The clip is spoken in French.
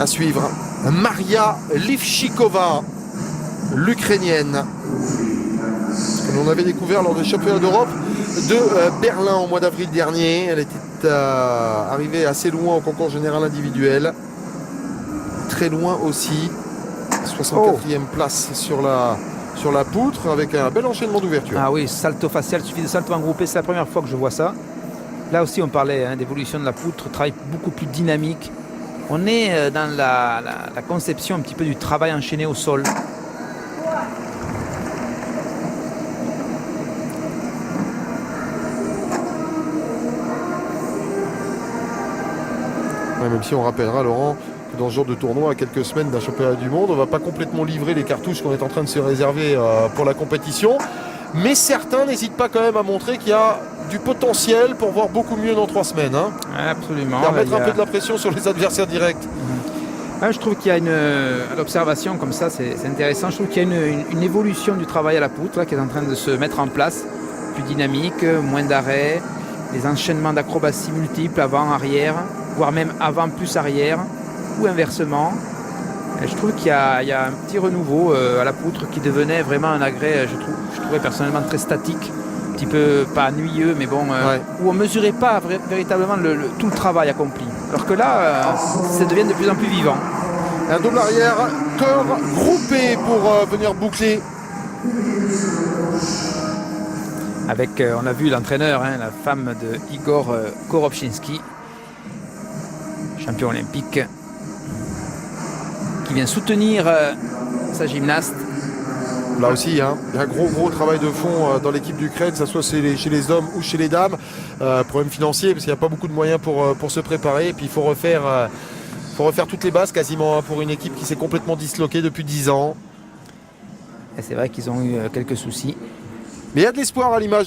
À suivre, Maria Livchikova, l'Ukrainienne, que l'on avait découvert lors des championnats d'Europe de Berlin au mois d'avril dernier. Elle était arrivée assez loin au concours général individuel. Très loin aussi. 64e place sur la poutre avec un bel enchaînement d'ouverture. Ah oui, salto facial, il suffit de salto en groupé. C'est la première fois que je vois ça. Là aussi, on parlait d'évolution de la poutre, travail beaucoup plus dynamique. On est dans la conception un petit peu du travail enchaîné au sol. Ouais, même si on rappellera, Laurent, que dans ce genre de tournoi, à quelques semaines d'un championnat du monde, on ne va pas complètement livrer les cartouches qu'on est en train de se réserver pour la compétition. Mais certains n'hésitent pas quand même à montrer qu'il y a du potentiel pour voir beaucoup mieux dans 3 semaines. Hein. Absolument. Mettre un peu de la pression sur les adversaires directs. Je trouve qu'il y a à l'observation comme ça, c'est intéressant. Je trouve qu'il y a une évolution du travail à la poutre là, qui est en train de se mettre en place, plus dynamique, moins d'arrêts, des enchaînements d'acrobatie multiples, avant, arrière, voire même avant plus arrière, ou inversement. Et je trouve qu'il y a un petit renouveau à la poutre qui devenait vraiment un agrès, je trouvais personnellement très statique, un petit peu pas ennuyeux, mais bon, où on ne mesurait pas véritablement tout le travail accompli. Alors que là, ça devient de plus en plus vivant. Un double arrière, corps groupé pour venir boucler. Avec, on a vu l'entraîneur, la femme de Igor Korobchinski, champion olympique, qui vient soutenir sa gymnaste. Là aussi, il y a un gros travail de fond dans l'équipe d'Ukraine, que ce soit chez les hommes ou chez les dames. Problème financier, parce qu'il n'y a pas beaucoup de moyens pour se préparer. Et puis il faut refaire toutes les bases quasiment pour une équipe qui s'est complètement disloquée depuis 10 ans. Et c'est vrai qu'ils ont eu quelques soucis. Mais il y a de l'espoir à l'image